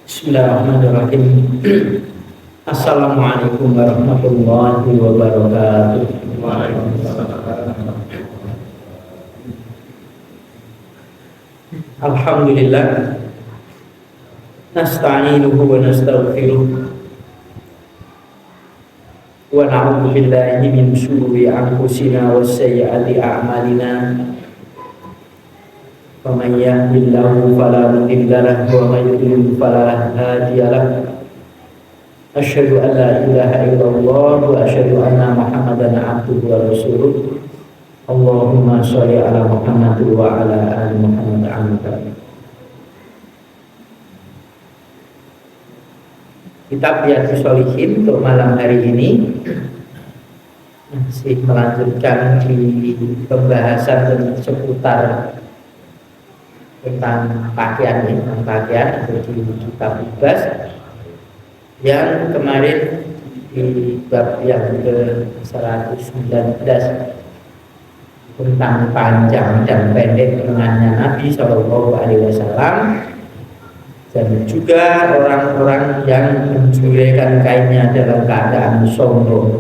Bismillahirrahmanirrahim. Assalamualaikum warahmatullahi wabarakatuh. Alhamdulillah. Nasta'inuhu wa nastaghfiruh. Wa na'udzu billahi min syururi anfusina wa sayyiati a'malina. Faman yahdihillahu fala mudilla lahu wa man yudlil fala hadiya lahu. Asyhadu an la ilaha illallah wa asyhadu anna Muhammadan abduhu wa rasuluh. Allahumma sholli ala Muhammad wa ala ali Muhammad amin. Kitab Riyadhus Shalihin untuk malam hari ini masih melanjutkan di pembahasan seputar tentang pakaian itu di kitab Libas yang kemarin di bab yang ke-119 tentang panjang dan pendek lengannya Nabi Shallallahu Alaihi Wasallam, dan juga orang-orang yang menjulurkan kainnya dalam keadaan sombong,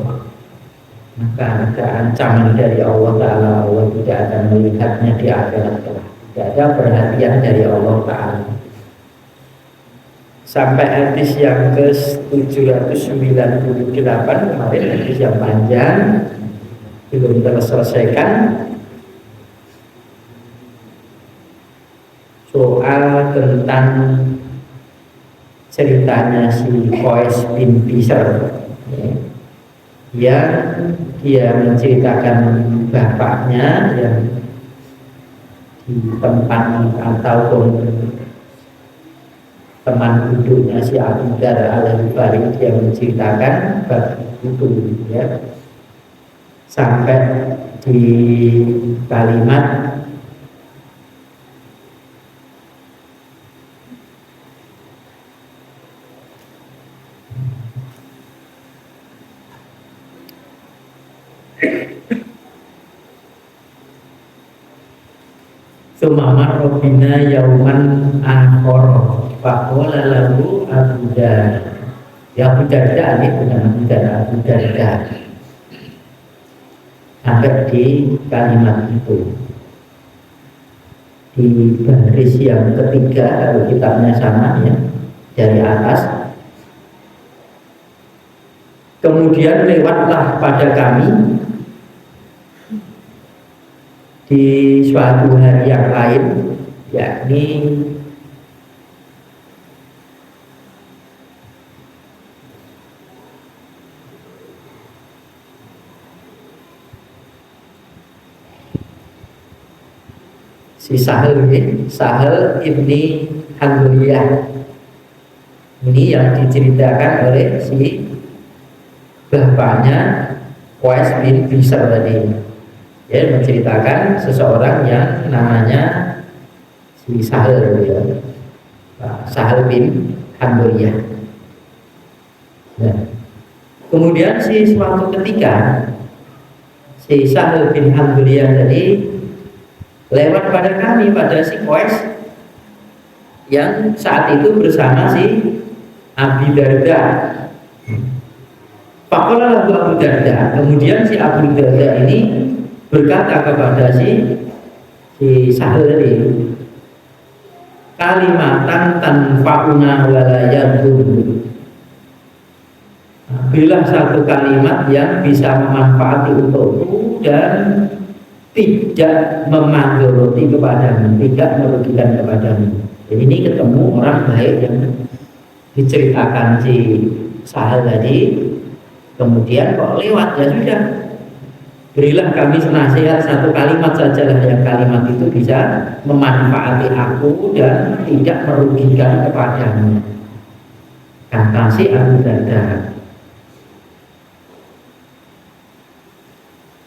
maka ada ancaman dari Allah Ta'ala. Allah tidak akan melihatnya di akhirat kelak. Tidak ada perhatian dari Allah Ta'ala. Sampai hadis yang ke-798 kemarin, hadis yang panjang belum terselesaikan, soal tentang ceritanya si Qais bin Bishr yang dia menceritakan bapaknya yang di tempat ataupun teman duduknya si Abu Dar al-Ghifari, dia menceritakan bab itu ya, sampai di kalimat Sumamar Robina Yauman Akhor Fakola lalu Abu Dar. Ya Abu Darda ini bukan Abu Darda. Sampai di kalimat itu di baris yang ketiga, kalau kitabnya sama ya, dari atas. Kemudian lewatlah pada kami di suatu hari yang lain, yakni si Sahal ibni Hanbuliyah ini yang diceritakan oleh si bapaknya Qais bin Bishr tadi. Ya, menceritakan seseorang yang namanya si Sahal ya, Sahal bin Hanbuliyah. Nah, kemudian suatu ketika si Sahal bin Hanbuliyah tadi lewat pada kami, pada si Qais yang saat itu bersama si Abi Darda. Faqala lahu Abu Darda. Kemudian si Abu Darda ini berkata kepada si Sahal tadi, kalimatan tanfa'una wala yadur. Bila satu kalimat yang bisa memanfaati untukmu dan tidak memandoroti kepadamu, tidak merugikan kepadamu. Jadi ini ketemu orang baik yang diceritakan si Sahal tadi, kemudian kok lewat, ya sudah, berilah kami nasihat satu kalimat sajalah yang kalimat itu bisa memanfaati aku dan tidak merugikan kepadamu. Kata si Abu Darda.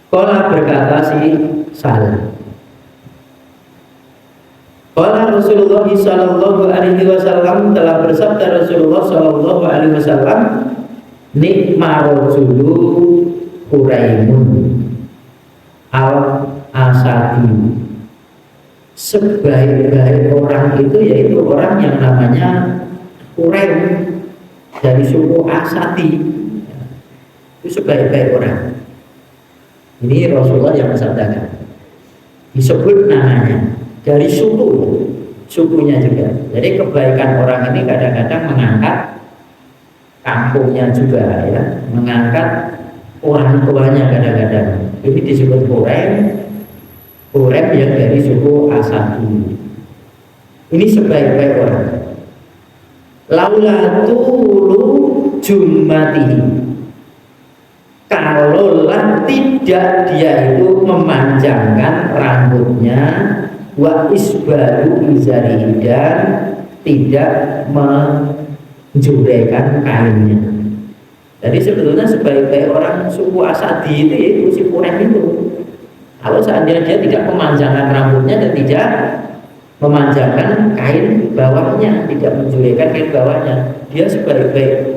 Qala berkata si Sahal, qala Rasulullah sallallahu alaihi wasallam, telah bersabda Rasulullah sallallahu alaihi wasallam, nikma rajulu Quraimun al-asadi. Sebaik-baik orang itu yaitu orang yang namanya Quraim dari suku Asadi itu sebaik-baik orang. Ini Rasulullah yang mensabdakan. Disebut namanya dari sukunya juga. Jadi kebaikan orang ini kadang-kadang mengangkat kampungnya juga ya, mengangkat orang tuanya kadang-kadang. Ini disebut Quraim yang dari suku Asadi. Ini sebaik-baik orang. Laula tulu jumatihi, kalaulah tidak dia itu memanjangkan rambutnya, wa isbalu izari, dan tidak menjurekan kainnya. Jadi sebetulnya sebaik-baik orang suku Asadi itu si Quraim itu, kalau seandainya dia tidak memanjangkan rambutnya dan tidak memanjangkan kain bawahnya, tidak menjurekan kain bawahnya, dia sebaik-baik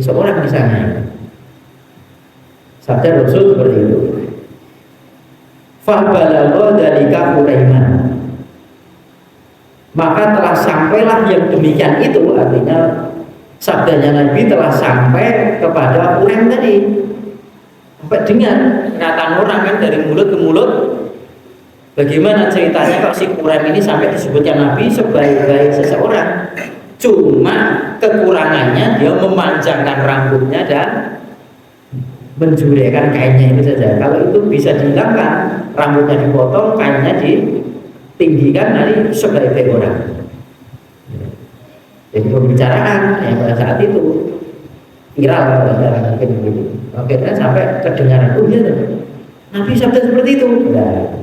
seorang di sana. Sabda Rasul seperti itu. Fabalagha dzalika Quraiman, maka telah sampailah yang demikian itu, artinya sabdanya Nabi telah sampai kepada Quraim tadi. Sampai dengar perkataan orang kan dari mulut ke mulut. Bagaimana ceritanya kalau si Quraim ini sampai disebutkan Nabi sebaik-baik seseorang, cuma kekurangannya dia memanjangkan rambutnya dan menjurekan kainnya itu saja. Kalau itu bisa dihilangkan, rambutnya dipotong, kainnya ditinggikan, nanti sebaik-baik orang. Jadi pembicaraan yang pada saat itu viral pada mungkin begitu. Akhirnya sampai kedengaran, oh iya, Nabi sabda seperti itu. Nah,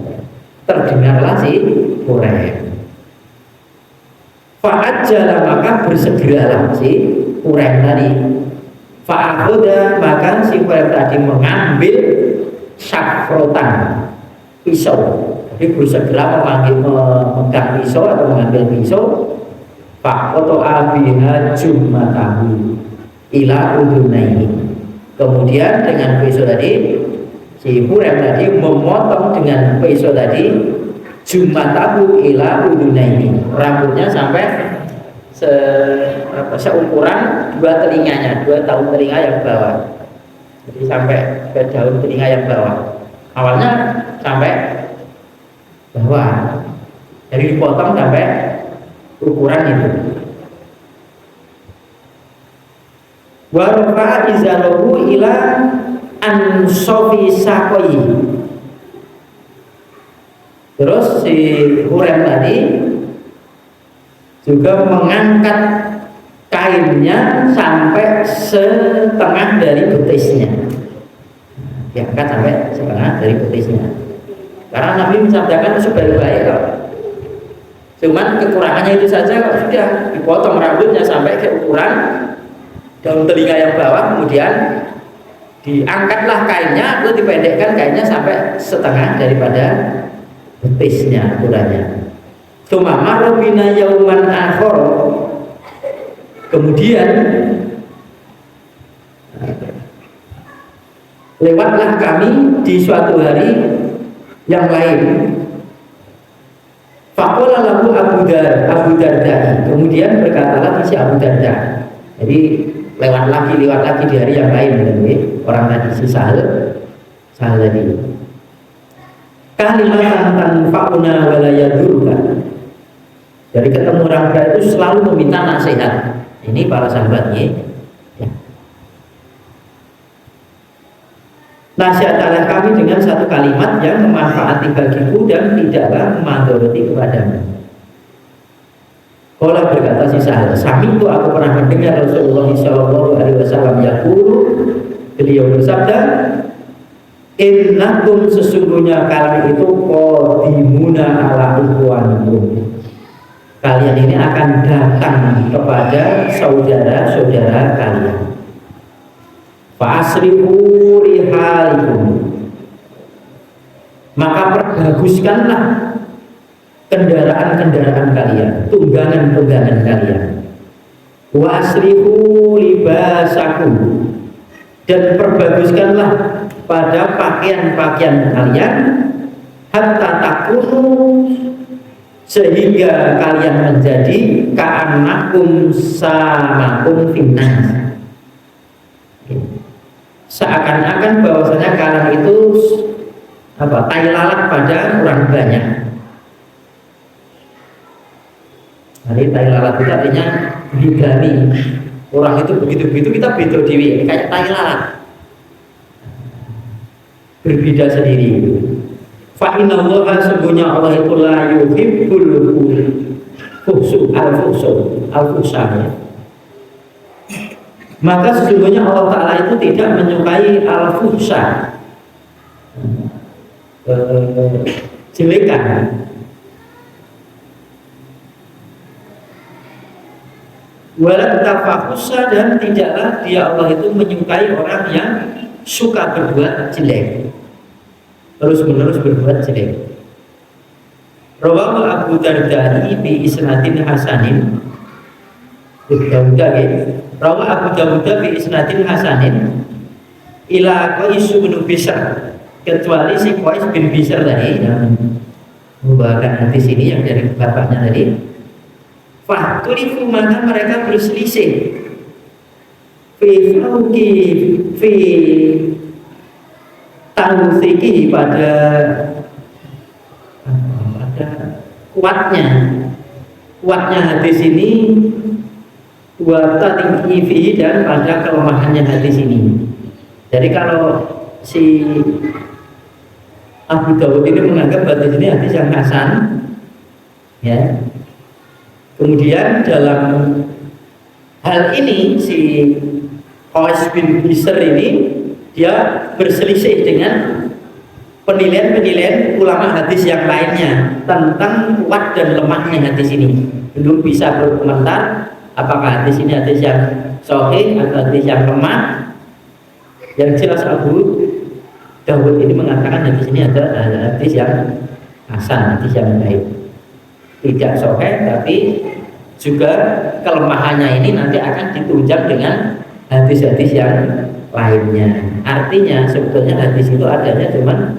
terdengarlah si Quraim. Fa'ajjala, maka bersegeralah si Quraim tadi. Fa'akhoda, maka si Quraim tadi mengambil syafrotan, pisau. Jadi bersegera memegang pisau atau mengambil pisau. Fa'koto'a biha jumatahu ila udunaihi. Kemudian dengan pisau tadi, si Quraim tadi memotong dengan pisau tadi jumatahu ila udunaihi, rambutnya sampai seukuran dua telinganya, dua daun telinga yang bawah. Jadi sampai ke daun telinga yang bawah. Awalnya sampai bawah, jadi dipotong sampai ukuran itu. Wa rafa'a izalahu ila ansofi sakoi. Terus si Quraim tadi juga mengangkat kainnya sampai setengah dari betisnya. Diangkat sampai setengah dari betisnya. Karena Nabi mensabdakan sebaik-baik kok. Cuman kekurangannya itu saja kok, sudah dipotong rambutnya sampai ke ukuran daun telinga yang bawah, kemudian diangkatlah kainnya atau dipendekkan kainnya sampai setengah daripada betisnya ukurannya. Tsumma robina yauman akhor, kemudian lewatlah kami di suatu hari yang lain. Faqala lahu Abu Darda, kemudian berkatalah si Abu Darda. Jadi lewat lagi di hari yang lain, orang tadi si Sahal tadi. Kalimatan tanfa'una wa la yadurruka. Dari ketemu orang kaya itu selalu meminta nasihat. Ini para sahabatnya. Ya. Nasihatlah kami dengan satu kalimat yang memanfaati bagiku dan tidaklah memandoroti kepadamu. Qala, berkata si Sahal, sami itu aku pernah mendengar Rasulullah SAW yaqulu, beliau bersabda, innakum, sesungguhnya kalian itu qadimuna ala ikhwanikum, kalian ini akan datang kepada saudara-saudara kalian. Fa'asrifu rihalikum, maka perbaguskanlah kendaraan-kendaraan kalian, tunggangan-tunggangan kalian. Wa asrifu libasakum, dan perbaguskanlah pada pakaian-pakaian kalian, hatta takunu, sehingga kalian menjadi ka'annakum samakum finnas, seakan-akan bahwasanya kalian itu tai lalat pada orang banyak. Jadi tai lalat itu artinya bigami. Orang itu begitu-begitu kita beda dewi, kayak tai lalat, berbeda sendiri. Fa innallaha, sesungguhnya Allah itu la yuhibbul al-fuhsha. Maka sesungguhnya Allah Ta'ala itu tidak menyukai al-fuhsha, jelekan. Wala tafahusa, dan tidaklah dia Allah itu menyukai orang yang suka berbuat jelek, terus menerus berbuat jelek. Rawahu Abu Darda bi isnadin hasanin. Rawahu Abu Darda bi isnadin hasanin ila Qais bin Bishr, kecuali si Qais bin Bishr tadi yang membawakan hadis ini yang dari bapaknya tadi. Fahtulifu, maka mereka berselisih fi tawthiki, pada kuatnya hadis ini, wa tadhifi, dan pada kelemahannya hadis ini. Jadi kalau si Abu Dawud ini menganggap hadis ini hadis yang hasan, ya. Kemudian dalam hal ini si Qais bin Bishr ini dia berselisih dengan penilaian ulama hadis yang lainnya tentang kuat dan lemahnya hadis ini. Belum bisa berkomentar apakah hadis ini hadis yang sahih atau hadis yang lemah. Yang jelas Abu Dawud ini mengatakan hadis ini adalah hadis yang hasan, hadis yang baik. Tidak sahih, tapi juga kelemahannya ini nanti akan ditunjang dengan hadis-hadis yang lainnya. Artinya sebetulnya hadis itu adanya cuma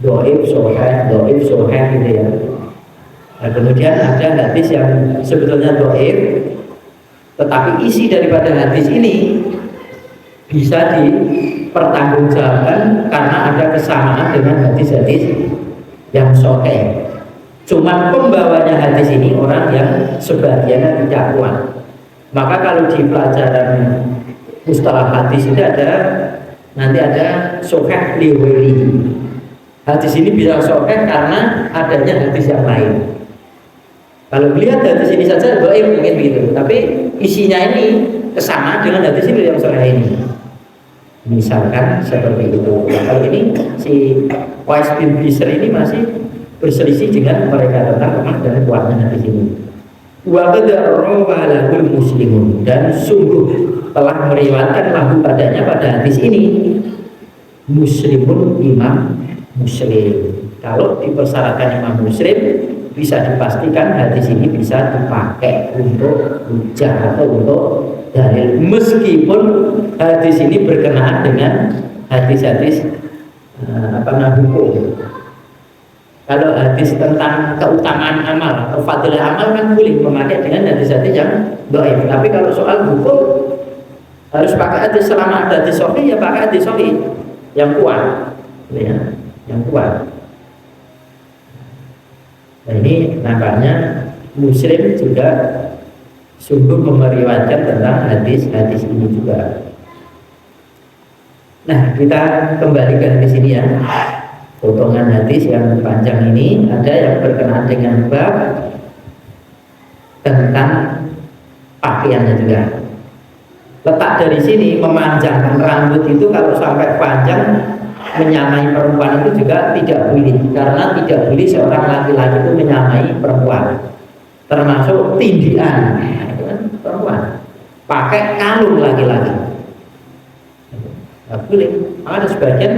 dhaif sahih gitu ya. Nah, kemudian ada hadis yang sebetulnya dhaif, tetapi isi daripada hadis ini bisa dipertanggungjawabkan karena ada kesamaan dengan hadis-hadis yang sahih. Cuma pembawanya hadis ini orang yang sebagiannya tidak kuat. Maka kalau di pelajaran mustalah hadis itu nanti ada sahih liwali. Hadis ini bisa sahih karena adanya hadis yang lain. Kalau melihat hadis ini saja dhaif mungkin begitu, tapi isinya ini kesamaan dengan hadis ini yang sahih ini. Misalkan seperti itu. Kalau ini si Qais bin Bishr ini masih berselisih dengan mereka tentang lemah dan kuatnya hadis ini. Wa qad rawalahul muslimun, dan sungguh telah meriwayatkan lahu padanya pada hadis ini muslimun, Imam Muslim. Kalau dipersyaratkan Imam Muslim, bisa dipastikan hadis ini bisa dipakai untuk hujah atau untuk dalil, meskipun hadis ini berkenaan dengan hadis-hadis hukum. Kalau hadis tentang keutamaan amal atau fadilah amal kan boleh memakai dengan hadis-hadis yang dhaif. Tapi kalau soal hukum harus pakai hadis, selama ada hadis sahih ya pakai hadis sahih yang kuat, ya, yang kuat. Nah, ini nampaknya Muslim juga sungguh meriwayatkan tentang hadis-hadis ini juga. Nah, kita kembali ke hadis ini ya. Potongan hadis yang panjang ini ada yang berkenaan dengan bab tentang pakaiannya juga. Letak dari sini memanjangkan rambut itu kalau sampai panjang menyamai perempuan itu juga tidak boleh, karena tidak boleh seorang laki-laki itu menyamai perempuan, termasuk tindian. Nah, itu kan perempuan pakai kalung laki-laki nggak boleh. Ada sebagian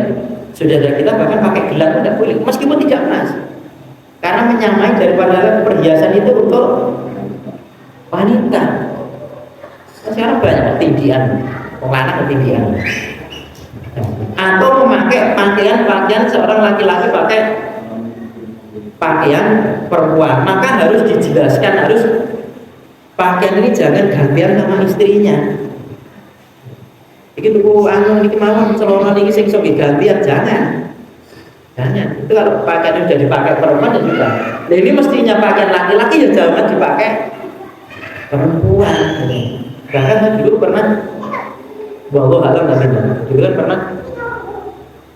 saudara kita bahkan pakai gelang tidak boleh, meskipun tidak emas, karena menyamai daripada perhiasan itu untuk wanita. Sekarang banyak ketindian, pengelana ketindian. Atau memakai pakaian seorang laki-laki pakai pakaian perempuan, maka harus dijelaskan, harus pakaian ini jangan gantian sama istrinya. Iki tuku anu niki mawon celana niki sing iso gantian, jangan. Jangan. Itu kalau pakaian sudah dipakai perempuan ya sudah. Nah, ini mestinya pakaian laki-laki ya jangan dipakai perempuan. Bahkan saya dulu pernah, wallahu alam dulu kan pernah,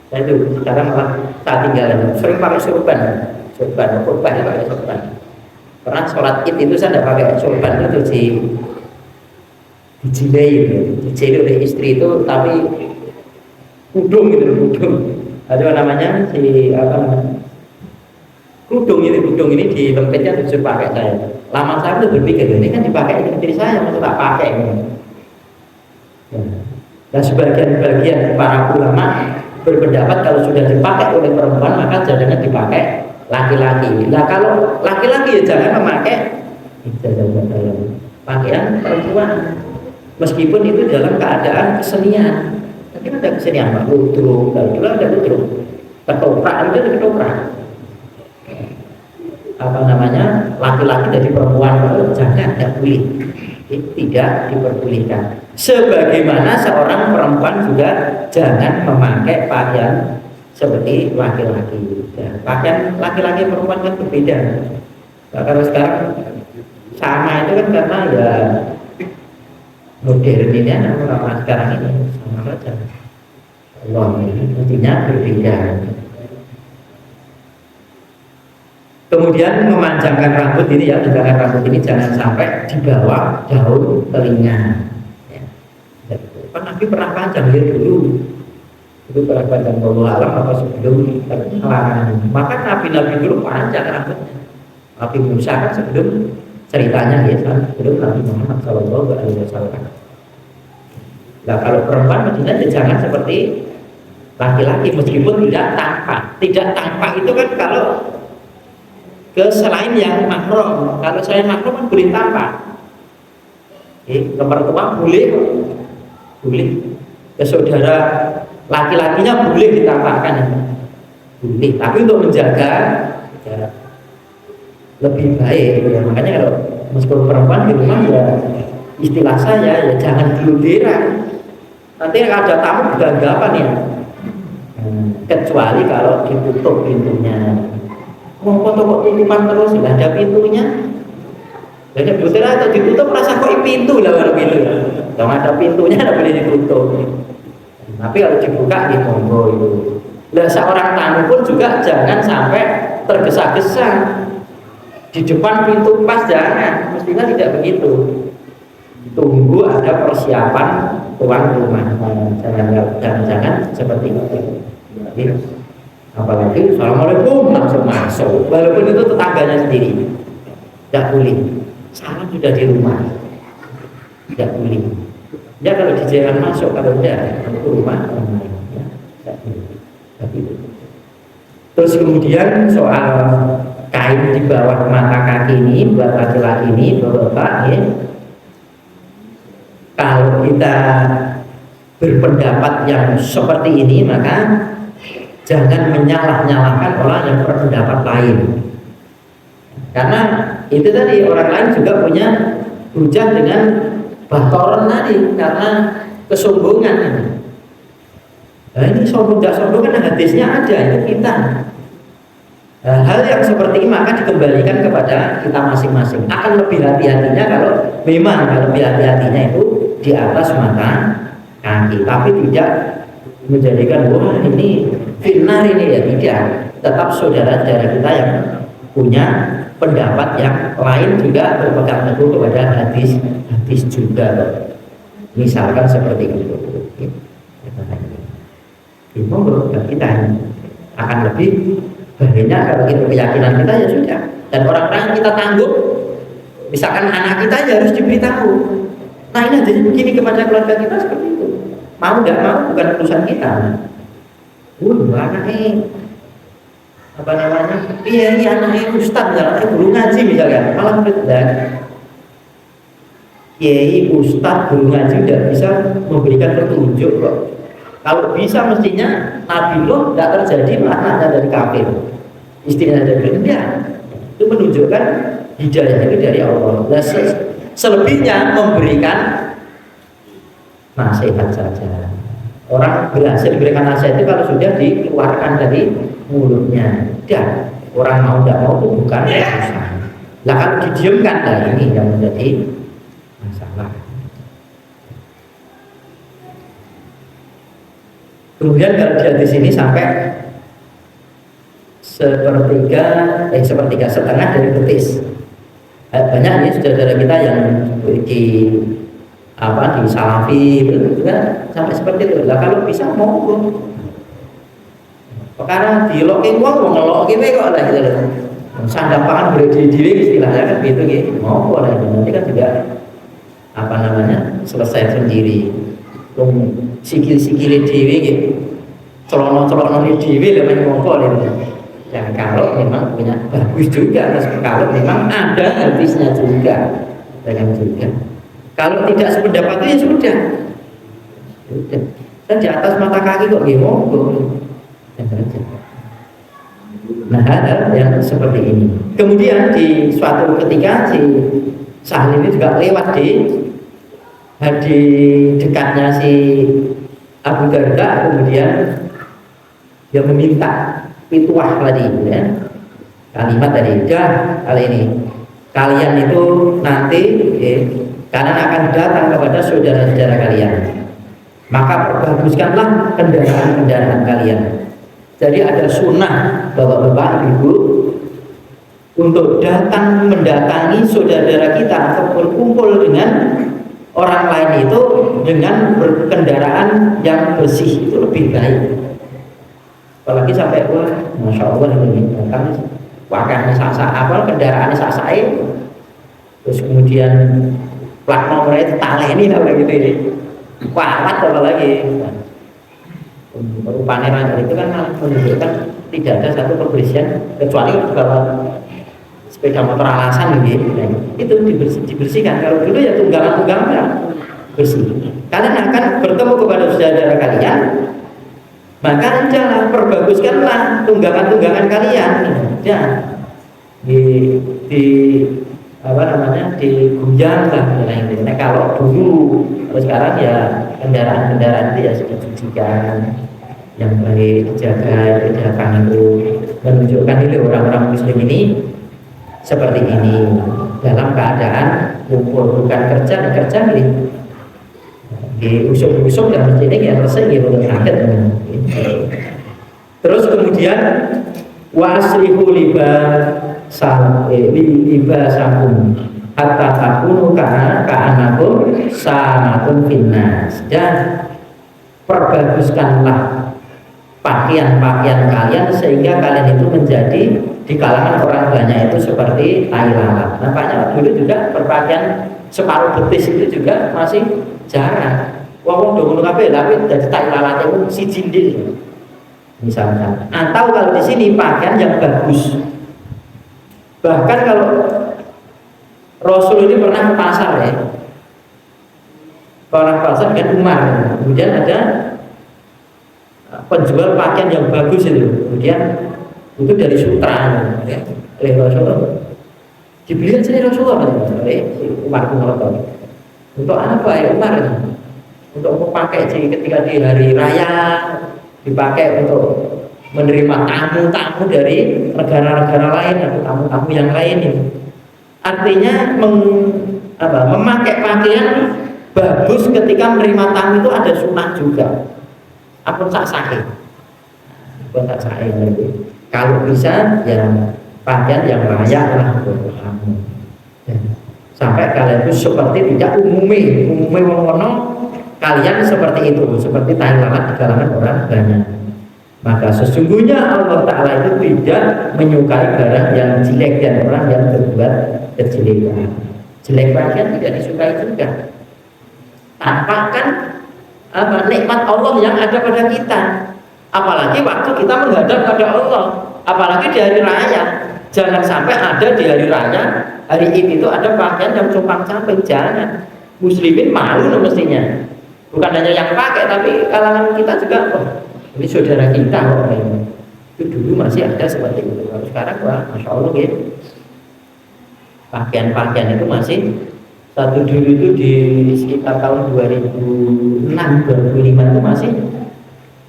saya itu sekarang malah saat tinggal sering pakai sorban, kurban ya pakai sorban. Pernah sholat id itu saya tidak pakai sorban, itu dijilai oleh istri itu, tapi kudung gitu loh, kudung. Ada namanya kudung ini di lempitnya disuruh pakai saya. Lama saya itu berpikir ini kan dipakai istri saya, masa tak pakai gitu. Dan sebagian para ulama berpendapat kalau sudah dipakai oleh perempuan maka jangan dipakai laki-laki. Nah kalau laki-laki ya jangan memakai pakaian perempuan, meskipun itu dalam keadaan kesenian. Mungkin ada kesenian Pak Ludruk, dan juga ada Ludruk ketoprak, itu ada ketoprak. Apa namanya, laki-laki dari perempuan itu jangan, tidak boleh, tidak diperbolehkan. Sebagaimana seorang perempuan juga jangan memakai pakaian seperti laki-laki. Ya, pakaian laki-laki perempuan kan berbeda. Nah, kalau sekarang sama itu kan karena ya modern ini orang sekarang ini sama saja. Allah intinya berbeda. Kemudian memanjangkan rambut ini ya, memanjangkan rambut ini jangan sampai di bawah daun telinga. Ya. Kan Nabi pernah panjang ya dulu. Itu pernah panjang Allah alam apa sebelum larangan. Maka Nabi dulu panjang rambutnya. Nabi Musa kan sebelum ceritanya ya, sebelum Nabi Muhammad SAW. Nah kalau perempuan mestinya jangan seperti laki-laki, meskipun tidak tampak. Tidak tampak itu kan kalau ke selain yang mahram. Kalau saya mahram kan boleh tampak. Ke mertua boleh, ke saudara laki-lakinya boleh ditampakkan, boleh. Tapi untuk menjaga ya, lebih baik. Ya, makanya kalau meskipun perempuan di rumah ya istilah saya ya jangan gelunderan. Nanti ada tamu gagap ya. Kecuali kalau ditutup pintunya. Mau foto kok tutupan terus, nggak ada pintunya. Jadi betul atau ditutup rasa kok pintu lah kalau pintu. Kalau ada pintunya nggak boleh ditutup. Tapi kalau dibuka di monggo itu. Nah seorang tamu pun juga jangan sampai tergesa-gesa di depan pintu pas, jangan. Mestinya tidak begitu. Tunggu ada persiapan tuan rumah. Jangan seperti itu. Jadi, apalagi assalamualaikum langsung masuk, walaupun itu tetangganya sendiri, tidak boleh. Salam sudah di rumah, tidak boleh. Ya kalau di jalan masuk, kalau tidak itu rumah orang lain, ya tidak boleh. Tapi itu. Terus kemudian soal kain di bawah mata kaki ini buat laki-laki ini, bapak ya. Kalau kita berpendapat yang seperti ini maka jangan menyalah-nyalahkan orang yang berpendapat lain, karena itu tadi orang lain juga punya hujah dengan batoran tadi karena kesombongan ini. Nah, ini sombong tidak sombong kan hadisnya ada, itu kita. Hal yang seperti ini maka dikembalikan kepada kita masing-masing. Akan lebih hati-hatinya kalau memang lebih hati-hatinya itu di atas mata kaki, tapi tidak menjadikan wah ini fitnah ini ya, tidak. Tetap saudara-saudara kita yang punya pendapat yang lain juga berpegang teguh kepada hadis juga. Misalkan seperti itu. Itu kita akan lebih banyak kalau itu keyakinan kita ya sudah. Dan orang-orang yang kita tanggung, misalkan anak kita ya harus diberitahu. Nah ini jadi begini kepada keluarga kita seperti itu. Mau nggak mau bukan urusan kita. Anaknya apa namanya? Iya ini anaknya ustaz, anaknya guru ngaji misalnya, malah berbeda. Kiai ustaz guru ngaji tidak bisa memberikan petunjuk kok. Kalau bisa mestinya Nabi Nuh tidak terjadi anaknya dari kafir. istrinya ada rendah, itu menunjukkan hidayah itu dari Allah. Nah, selebihnya memberikan nasihat saja. Orang berhasil memberikan nasihat itu kalau sudah dikeluarkan dari mulutnya. Dan orang mau tidak mau itu bukan urusan. Lah kalau didiamkan, lah ini yang menjadi masalah. Kemudian kalau dia di sini sampai sepertiga setengah dari betis. Banyak nih saudara kita yang di salafi itu juga sampai seperti itu. Lah kalau bisa monggo. Perkara diloki wong ngeloki wae kok lah gitu loh. Sandang pangan boleh diri istilahnya kan gitu gitu. Monggo lah itu. Nanti kan juga selesai sendiri. Sikil-sikile dhewe gitu. Celana-celana dhewe lho men monggo lho. Ya kalau memang punya bagus juga, kalau memang ada habisnya juga, dengan juga. Kalau tidak sependapat itu ya sudah. Dan di atas mata kaki kok gimana? Nah, hal yang seperti ini. Kemudian di suatu ketika si Sahal ini juga lewat di dekatnya si Abu Darda, kemudian dia meminta pituah tadi, ya. Kalimat tadi, kali ini kalian itu nanti kalian akan datang kepada saudara-saudara kalian, maka perbaguskanlah kendaraan-kendaraan kalian. Jadi ada sunnah bapak-bapak ibu untuk datang mendatangi saudara kita atau berkumpul dengan orang lain itu dengan berkendaraan yang bersih, itu lebih baik. Apalagi sampai masya Allah ini datang wakahnya apa kendaraannya sasae, terus kemudian plat nomornya itu taleni apa gitu ini, kuat apalagi rupanya ranjang itu kan menunjukkan tidak ada satu kebersihan kecuali kalau sepeda motor alasan gitu. Nah, itu dibersihkan. Kalau dulu ya tunggangan bersih. Kalian akan bertemu kepada saudara kalian, maka jangan perbaguskanlah tunggangan-tunggangan kalian. Ya, diguyang lah. Nah, kalau dulu, sekarang ya kendaraan-kendaraan itu ya sudah dicucikan yang baik, dijaga, dijaga itu menunjukkan ini orang-orang muslim ini seperti ini dalam keadaan bukan kerja nih di usuk-usuk dan masjid ini ya selesai gitu sakit. Terus kemudian wasrihu libasakum hatta takunu ka'anakum sanatun finnas, dan perbaguskanlah pakaian-pakaian kalian sehingga kalian itu menjadi di kalangan orang banyak itu seperti tai lalat. Nampaknya dulu juga berpakaian separuh betis itu juga masih jarang. Wong dong kabeh tapi dari tai lalat itu si jindil misalkan. Atau kalau di sini pakaian yang bagus. Bahkan kalau Rasul ini pernah ke pasar ya, orang pasar dengan Umar, kemudian ada penjual pakaian yang bagus itu, kemudian itu dari sutra ya, oleh Rasulullah dibeli saja Rasulullah oleh Umar bin Khattab. Untuk apa ya Umar? Untuk memakai ketika di hari raya, dipakai untuk menerima tamu-tamu dari negara-negara lain atau tamu-tamu yang lain ini. Artinya memakai pakaian bagus ketika menerima tamu itu ada sunnah juga. Apun tak sahih. Kalau bisa ya pakaian yang layak lah untuk kamu. Sampai kalian itu seperti tidak umumnya wong-wono kalian seperti itu, seperti tai lalat di kalangan orang banyak. Maka sesungguhnya Allah Ta'ala itu tidak menyukai barang yang jelek dan orang yang berbuat kejelekan. Jelek pakaian tidak disukai juga. Tampakkan nikmat Allah yang ada pada kita. Apalagi waktu kita menghadap pada Allah, apalagi di hari raya. Jangan sampai ada di hari raya, hari itu ada pakaian yang compang-camping. Jangan. Muslimin malu mestinya. Bukan hanya yang pakai, tapi kalangan kita juga, oh, ini saudara kita kok ini. Itu dulu masih ada seperti itu. Kalau sekarang wah, masya Allah ya, pakaian-pakaian itu masih satu dulu itu di sekitar tahun 2006 2005 itu masih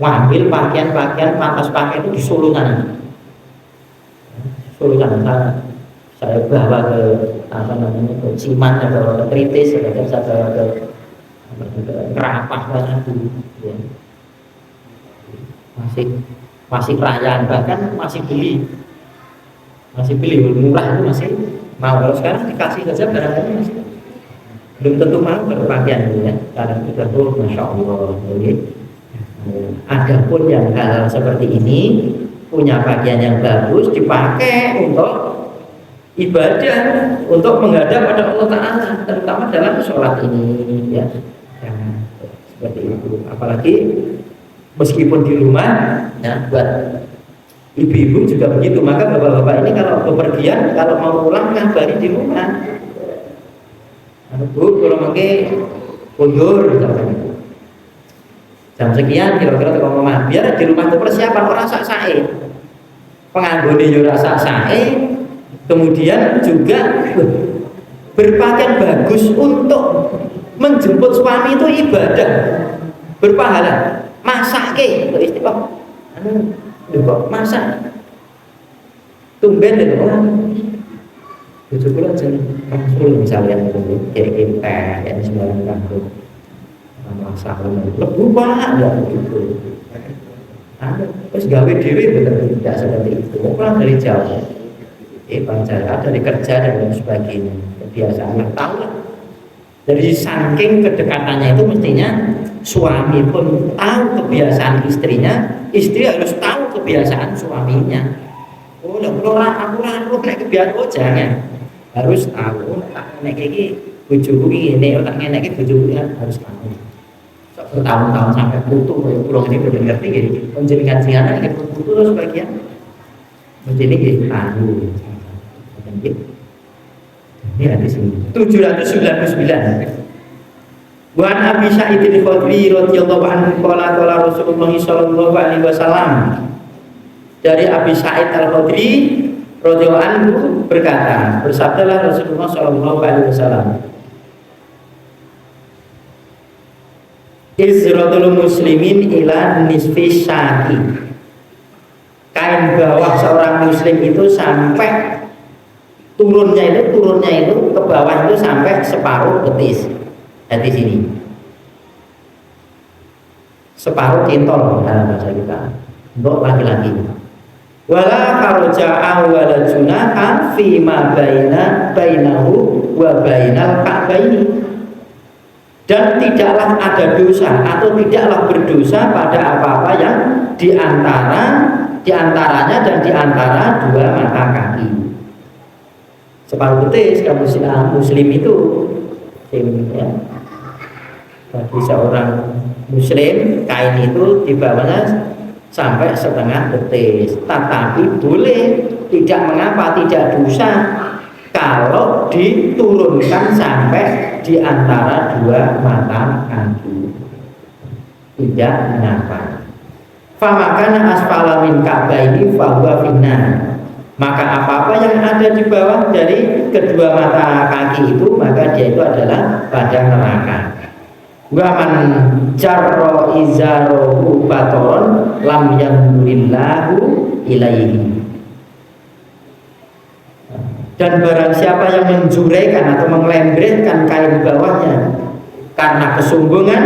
ngambil pakaian-pakaian pantas pakai itu di Solo sana. Solo sana saya bawa ke apa namanya ke Ciman atau ke Kritis atau ke Kerapah sana dulu ya. masih perayaan, bahkan masih beli murah itu masih mau. Kalau sekarang dikasih saja barangnya masih belum tentu mau berpakaian ya. Sekarang sudah tuh masya Allah. Jadi ada pun yang hal seperti ini punya pakaian yang bagus dipakai untuk ibadah, untuk menghadap pada Allah Taala, terutama dalam sholat ini ya. Seperti itu. Apalagi meskipun di rumah ya, buat ibu-ibu juga begitu. Maka bapak-bapak ini kalau bepergian, kalau mau pulang ngabari di rumah. Bu, kalau pakai mundur jam sekian kira-kira ke rumah, biar di rumah itu persiapan orang sak sae, penganggone yo rasa sae, kemudian juga berpakaian bagus untuk menjemput suami itu ibadah berpahala. Masak ke istilah kok masak tumben itu itu pula jadi langsung misalnya kayak kita yang sembilan kampung masalah lebih banyak ya gitu. Ada terus gawe dewi betul tidak seperti itu. Pulang dari jauh, pancara dari kerja dan lain sebagainya, kebiasaan tahu lah. Dari saking kedekatannya itu mestinya suami pun tahu kebiasaan istrinya, istri harus tahu kebiasaan suaminya. Oh, aku naik kebiasaan, oh jangan, harus tahu. Tak naik ini bujuku ini, tak naik bujuku harus tahu. Bertahun-tahun sampai putus, pulau ini belum ngerti gitu. Menjadikan siaran ini putus sebagian, menjadi tahu. Ini ada di sini 799. Wan Abi Sa'id al-Khudri radhiyallahu anhu qala Rasulullah sallallahu alaihi wasallam. Dari Abi Sa'id al-Khudri radhiyallahu anhu berkata, bersabdalah Rasulullah sallallahu alaihi wasallam, Izratul muslimin ila nisfi syaqi. Kain bawah seorang muslim itu sampai turunnya itu ke bawah itu sampai separuh betis. Di sini separuh kentol dalam bahasa kita untuk laki-laki. Wala farja'a wala junaha fi ma bainahu wa bainal ka'baini. Dan tidaklah ada dosa atau tidaklah berdosa pada apa-apa yang diantaranya dan diantara dua mata kaki. Separuh betis kaum muslim itu ya. Bagi seorang muslim kain itu di bawahnya sampai setengah betis, tetapi boleh, tidak mengapa, tidak dosa kalau diturunkan sampai di antara dua mata kaki, tidak mengapa. Famakana asfala min ka'baini fahuwa finnar. Maka apa-apa yang ada di bawah dari kedua mata kaki itu, maka dia itu adalah pada neraka. Wa man jarra izarahu batoron lam yanzurillahu ilaihi. Dan barang siapa yang menjuraikan atau mengelembretkan kain bawahnya karena kesombongan,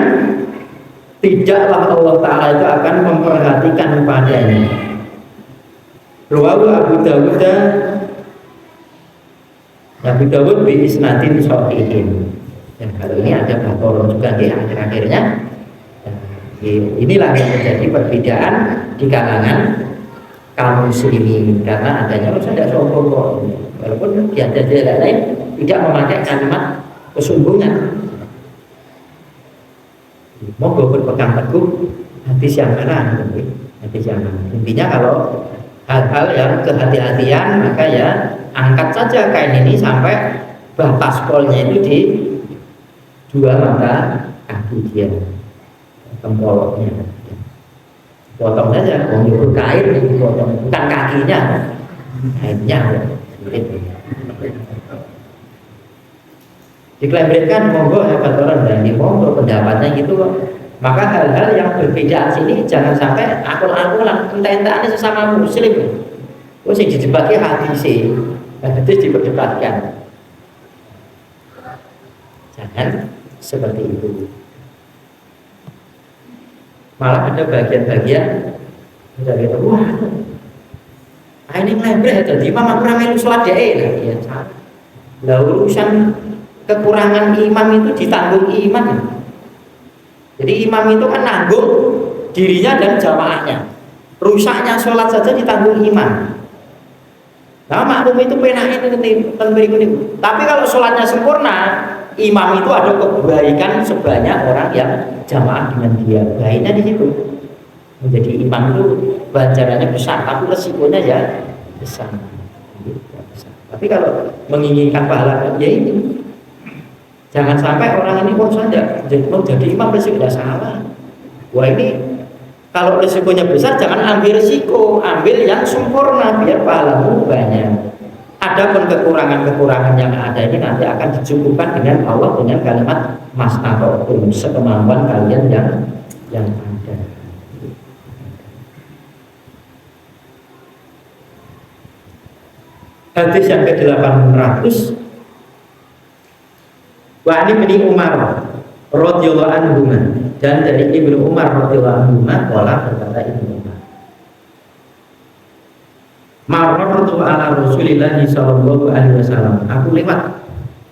tidaklah Allah Ta'ala itu akan memperhatikan padanya. Rawahu Abu Dawud bi isnadin shahihin. Dan kalau ini ada bakoron juga di akhir-akhirnya. Inilah yang menjadi perbedaan di kalangan kaum muslimin, karena adanya harus ada sombong kok. Walaupun di ada lain tidak memakai kalimat kesombongan. Monggo berpegang teguh hadis yang mana, hadis yang mana. Intinya kalau hal-hal yang kehati-hatian, maka ya angkat saja kain ini sampai batas polnya itu di dua mata kaki dia, tempoloknya. potong saja, nyuruh kain dipotong, bukan kakinya, kainnya. Diklaimkan monggo hebat orang dan di monggo pendapatnya gitu. Maka hal-hal yang berbeda sini jangan sampai akul-akulan entah-entahnya sesama muslim. Terus yang didebatkan hadis diperdebatkan. Jangan seperti itu. Malah ada bagian-bagian dari itu, wah, ini ngelembret jadi imam aku ramai sholat deh, ya salah. Lah urusan kekurangan imam itu ditanggung imam. Jadi imam itu kan nanggung dirinya dan jamaahnya. Rusaknya sholat saja ditanggung imam. Nah makmum itu penaknya berikut itu. Tapi kalau sholatnya sempurna, imam itu ada kebaikan sebanyak orang yang jamaah dengan dia. Baiknya di situ. Menjadi imam itu ganjarannya besar, tapi resikonya ya besar. Tapi kalau menginginkan pahala, ya ini. Jangan sampai orang ini kok saja jadi imam resiko tidak salah. Wah ini kalau resikonya besar jangan ambil resiko, ambil yang sempurna biar pahalamu banyak. Adapun kekurangan-kekurangan yang ada ini nanti akan dicukupkan dengan Allah dengan kalimat mastata'tum, sekemampuan kalian yang ada. Hadis yang ke-800 wa ani bin Umar radhiyallahu anhu, dan dari Ibnu Umar radhiyallahu anhu qala, berkata Ibnu Umar, marratu ala Rasulillah sallallahu alaihi wasallam, aku lewat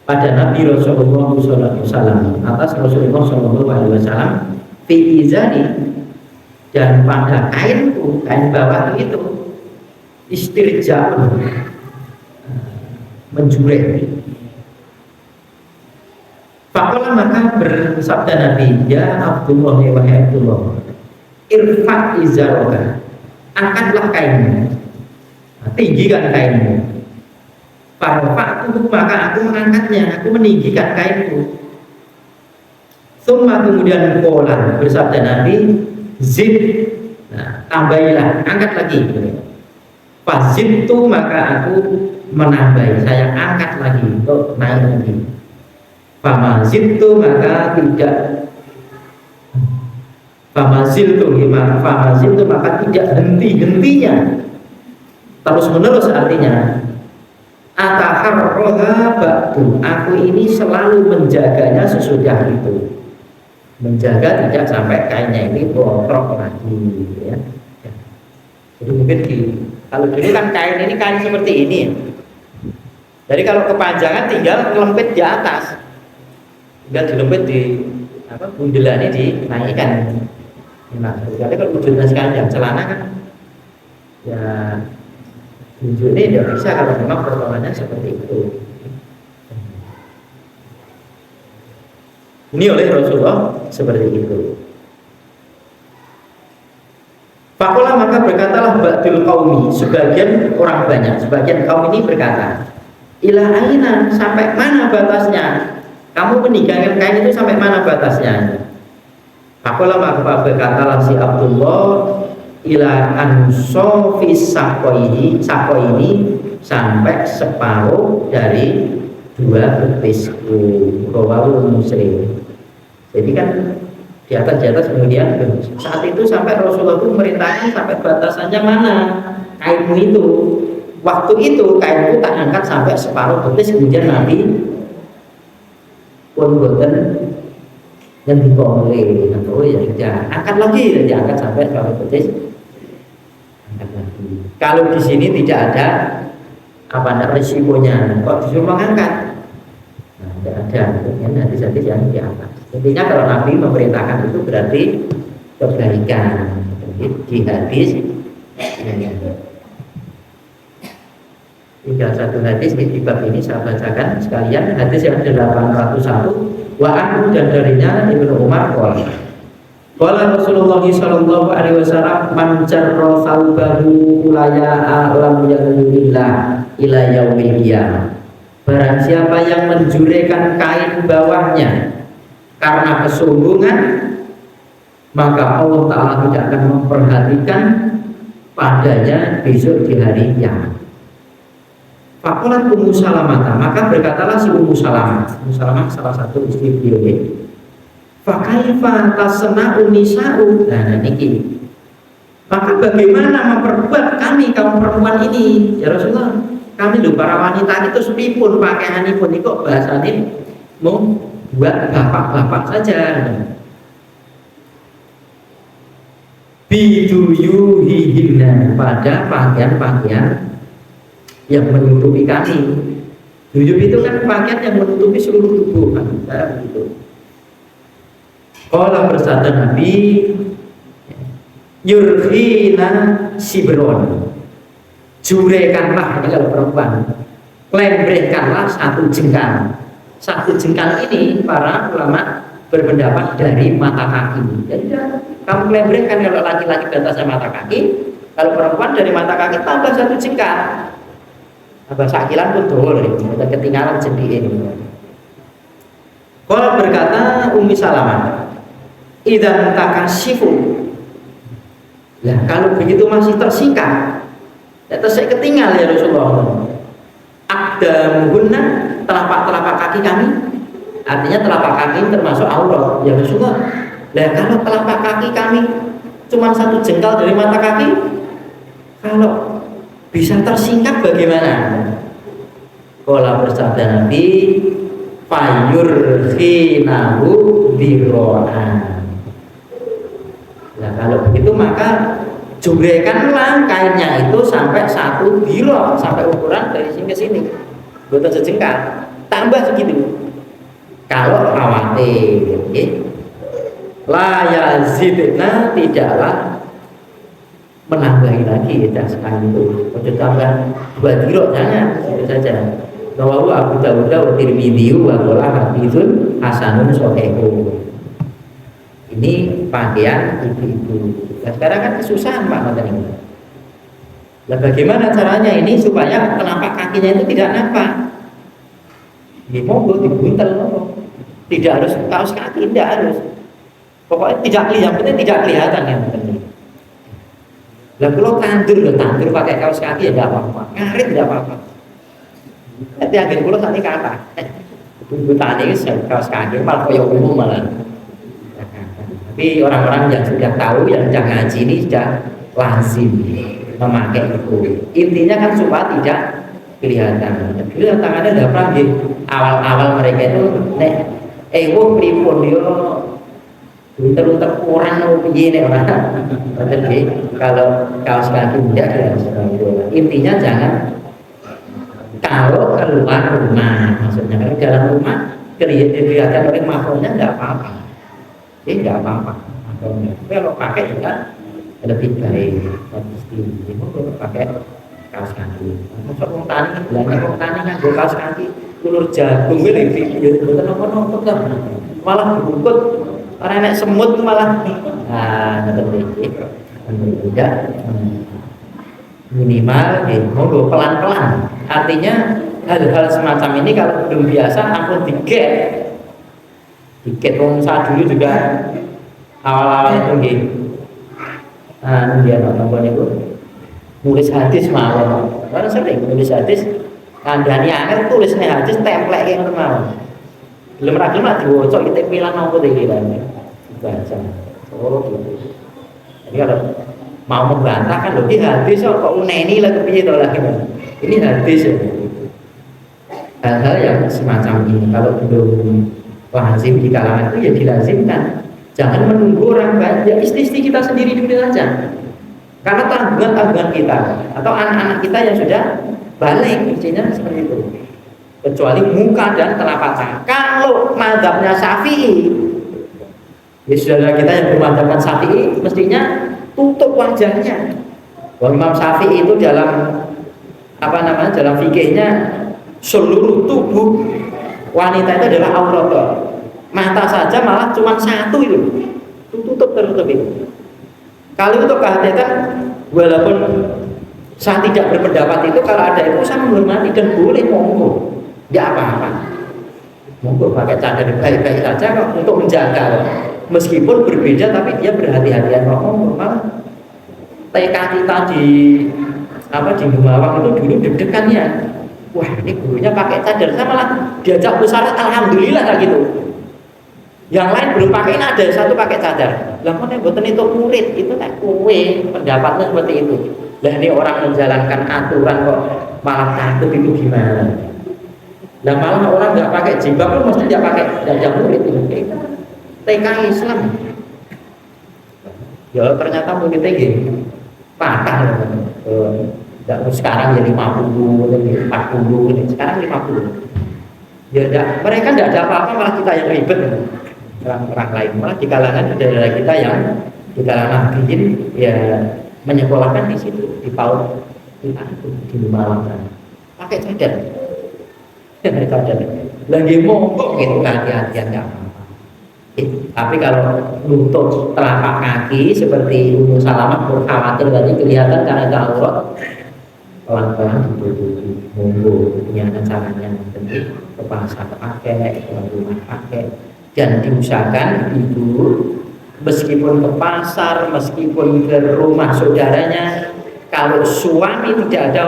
pada Nabi Rasulullah sallallahu alaihi wasallam, atas Rasulullah sallallahu alaihi wasallam fi izari, dan pada kainku, kain bawah itu istirja, menjurek. Fakola, maka bersabda Nabi, ya Abdullah, wahai Abdullah, irfa' izaroka, angkatlah kainmu, tinggikan kainmu. Farfa'tu, maka aku mengangkatnya, aku meninggikan kainmu. Summa, kemudian kola, bersabda Nabi, zid, nah, tambahilah, angkat lagi. Fazidtu, maka aku menambahi, saya angkat lagi untuk naik lagi. Famaziltu, maka tidak famaziltu, maka tidak henti-hentinya, terus menerus, artinya ataharroha ba'du, aku ini selalu menjaganya sesudah itu, menjaga tidak sampai kainnya ini botrok lagi, ya. Jadi mungkin kalau dulu kan kain ini kain seperti ini, jadi kalau kepanjangan tinggal kelempit di atas, tinggal dilempit di bundelannya dinaikkan. Nah, jadi kalau wujudnya sekali yang celana kan, ya wujudnya tidak bisa kalau memang potongannya seperti itu. Ini oleh Rasulullah seperti itu. Fakola, maka berkatalah ba'dul qaumi, sebagian orang banyak, sebagian kaum ini berkata, ila aina, sampai mana batasnya? Kamu meninggalkan kain itu sampai mana batasnya? Fakola, maka berkatalah si Abdullah, ila ansofis sakoini, sampai separuh dari 2 betisku. Rawahu Muslim. Jadi kan di atas kemudian saat itu sampai Rasulullah itu merintahkan sampai batasannya mana kainmu itu. Waktu itu kainmu tak angkat sampai separuh betis, kemudian Nabi pun boten yang diboleh, oh ya sudah angkat lagi, diangkat sampai separuh betis, angkat lagi. Kalau di sini tidak ada risikonya, kok disuruh mengangkat? Nah, tidak ada, ini hadis-hadis yang di atas. Intinya kalau Nabi memerintahkan itu berarti kebaikan. Di hadis tinggal satu hadis di bab ini saya bacakan sekalian, hadis yang 801. Wa anhu, dan darinya Ibnu Umar qala Rasulullah sallallahu alaihi wasallam, man jarra thawbahu ulaya alam yalillah ila yaumil qiyamah, barang siapa yang menjurekan kain bawahnya karena kesombongan maka Allah Ta'ala tidak akan memperhatikan padanya besok di hari kiamat. Fakulat Ummu Salamah, maka berkatalah si Ummu Salamah. Ummu Salamah salah satu istri beliau. Fakaifa tasna'u nisa'u. Nah ini. Maka bagaimana memperbuat kami kaum perempuan ini, ya Rasulullah? Kami loh para wanita itu sepipun pakaianipun itu kok bahasanya mau buat bapak-bapak saja. Biduyuhihinna, pada pakaian-pakaian yang menutupi kami. Duyuh itu kan pakaian yang menutupi seluruh tubuh kan, gitu. Kalau bersabda Nabi, yurhina sibron, jurekanlah, ini kalau perempuan, lembrehkanlah satu jengkal. Satu jengkal ini para ulama berpendapat dari mata kaki. Jadi kamu lembrehkan, kalau laki-laki batasnya mata kaki, kalau perempuan dari mata kaki tambah satu jengkal. Tambah sakilan pun boleh, kita ketinggalan jendi ini. Kalau berkata Ummi Salamah, idan takasifu, ya kalau begitu masih tersingkat, terus saya ketinggal ya Rasulullah. Aqdamuhunna, telapak kaki kami, artinya telapak kaki termasuk aurat ya Rasulullah. Nah kalau telapak kaki kami cuma satu jengkal dari mata kaki, kalau bisa tersingkap bagaimana? Qala bersabda Nabi, fayurkhinahu diro'an. Nah kalau begitu maka jubrekanlah kainnya itu sampai satu diro, sampai ukuran dari sini ke sini, bukan sejengkal, tambah segitu. Kalau khawatir, la yazidna, tidaklah menambahi lagi ya sekali itu. Untuk tambah 2 diro jangan, itu saja. Rawahu Abu Dawud wa Tirmidzi wa qala haditsun hasanun sahih. Ini pakaian ibu-ibu. Nah, sekarang kan kesusahan Pak Matan ini. Nah, bagaimana caranya ini supaya telapak kakinya itu tidak nampak? Di monggo dibuntel monggo. Tidak harus kaos kaki, tidak harus. Pokoknya tidak kelihatan, yang penting tidak kelihatan yang penting. Lah kalau tandur pakai kaos kaki ya tidak apa-apa, ngarit tidak apa-apa. Nanti akhir kalau tadi kata, tuntutan ini kaos kaki malah koyo umum malah. Tapi orang-orang yang sudah tahu, yang sudah ngaji ini sudah lazim memakai itu. Intinya kan supaya tidak kelihatan. Dulu tangannya tidak pernah di awal-awal mereka itu pripun dia unter-unter orang piye nek ora. Kalau kaos kaki tidak ada. Intinya jangan kalau keluar rumah, maksudnya kalau dalam rumah kelihatan oleh makhluknya tidak apa-apa. Tidak apa-apa. Kalau pakai juga lebih baik. Kalau pakai kaos kaki. Masuk wong tani, belanja wong tani nganggo kaos kaki, ulur jagung kuwi lho mboten napa-napa to. Malah dibungkut. Orang enak semut malah. Nah, tidak minimal monggo pelan-pelan. Artinya hal-hal semacam ini kalau belum biasa ampun diget wong saat dulu juga awal-awal itu nggih. Nah, dia nonton itu nulis hadis mawon. Orang sering nulis hadis kandhani angel tulisnya hadis template yang mawon. Belum ra gelem diwaca kita pilan nopo to iki lan. Baca. Oh gitu. Jadi kalau mau membantah kan lho iki hadis kok uneni lah kepiye to lah. Ini hadis ya. Hal-hal yang semacam ini kalau belum lazim di kalangan itu ya dilazimkan. Jangan menunggu orang banyak, istri-istri kita sendiri dulu saja. Karena tanggungan kita atau anak-anak kita yang sudah balik, isinya seperti itu. Kecuali muka dan telapak tangan. Kalau mazhabnya Syafi'i, ya saudara kita yang bermadzhabkan Syafi'i mestinya tutup wajahnya. Imam Syafi'i itu dalam dalam fikihnya seluruh tubuh wanita itu adalah aurat. Mata saja malah cuma satu itu tutup tertutup itu. Kalau untuk kehati-hatian, walaupun saya tidak berpendapat itu, kalau ada itu saya menghormati dan boleh monggo, tidak apa-apa. Monggo pakai cadar baik-baik saja kok untuk menjaga. meskipun berbeda tapi dia berhati-hatian ngomong. Memang TK kita di di Gumawang itu dulu deg-degannya, wah ini gurunya pakai cadar, saya malah diajak musyawarah alhamdulillah kayak gitu. Yang lain belum pakai, ini ada satu pakai cadar. Lah kok nek mboten itu murid itu tak kowe pendapatnya seperti itu. Lah ini orang menjalankan aturan kok malah takut, itu gimana? Lah malah orang nggak pakai jilbab pun mesti nggak pakai cadar murid itu. TK Islam. Ya ternyata muridnya gini patah. Sekarang ya 50, 40, sekarang 50. Ya mereka tidak ada apa-apa, malah kita yang ribet. Orang lain malah di kalangan saudara kita yang di kalangan bikin ya menyekolahkan di situ di PAUD di Lumawang sana pakai cadar. Lagi mongkok gitu, hati-hatian nggak apa-apa. Tapi kalau lutut telapak kaki seperti Ummu Salamah khawatir tadi kelihatan karena itu aurat, pelan-pelan ditutupi, monggo punya caranya nanti ke pasar pakai, ke rumah pakai, dan diusahakan ibu meskipun ke pasar, meskipun ke rumah saudaranya, kalau suami tidak ada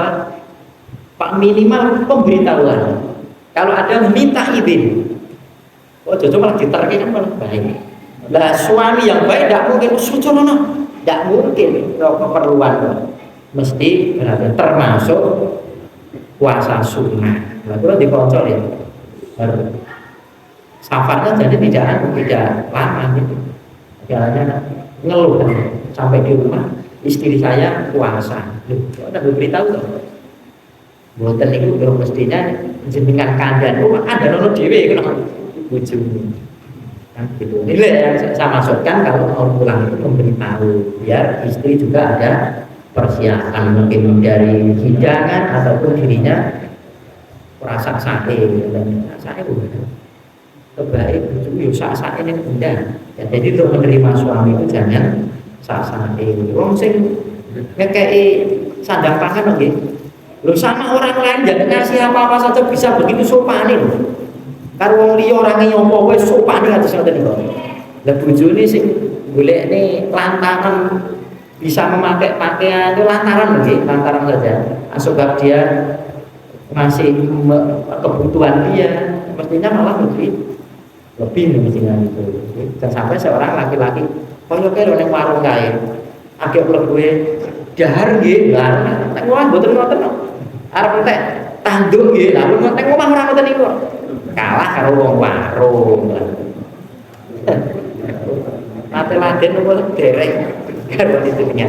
pak minimal pemberitahuan, kalau ada minta izin. Oh jojo malah diterke kan malah baik. Lah suami yang baik tidak mungkin sujono, tidak mungkin kalau keperluan mesti berada termasuk puasa sunnah. Nah, itu dikonsol ya. Safarnya jadi tidak lama gitu. Jalannya ngeluh sampai di rumah istri saya puasa. Loh, ada beritahu toh. Mboten niku mestinya jenengan kandhan. Oh, ada nono dhewe kena bojone. Kan gitu. Nilai yang saya maksudkan kalau mau pulang itu memberitahu biar istri juga ada persiapan mungkin dari hidangan ataupun dirinya merasa sate dan saya terbaik itu sak ini bunda. Ya, jadi untuk menerima suami itu jangan sak-sate. Wong sing ngekei sandang pangan nggih. Lho sama orang lain jangan ngasih apa-apa saja bisa begitu sopan lho. Karo wong liya ora nyopo wis sopan atus ngoten niku. Lah bojone sing golekne lantaran bisa memakai pakaian itu lantaran nggih, lantaran saja. Sebab dia masih kebutuhan dia, mestinya malah lebih mestinya itu. Dan sampai seorang laki-laki koyo kaya ning warung kae. Agek mlebu dahar nggih, lah nek wong mboten ngoten kok. Arep entek tanduk nggih, lah nek omah ora ngoten niku. Kalah karo wong warung. Mate-maten nopo derek karo ditunya.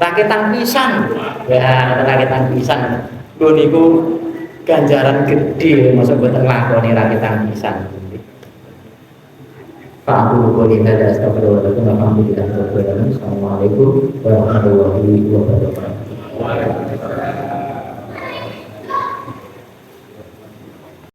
Rakitan pisang. Ya, rakitan pisang. Lho niku ganjaran gede masa boten nglakoni rakitan pisang. Pak Guru Kolina dan Astagfirullahaladzim. Assalamualaikum warahmatullahi wabarakatuh.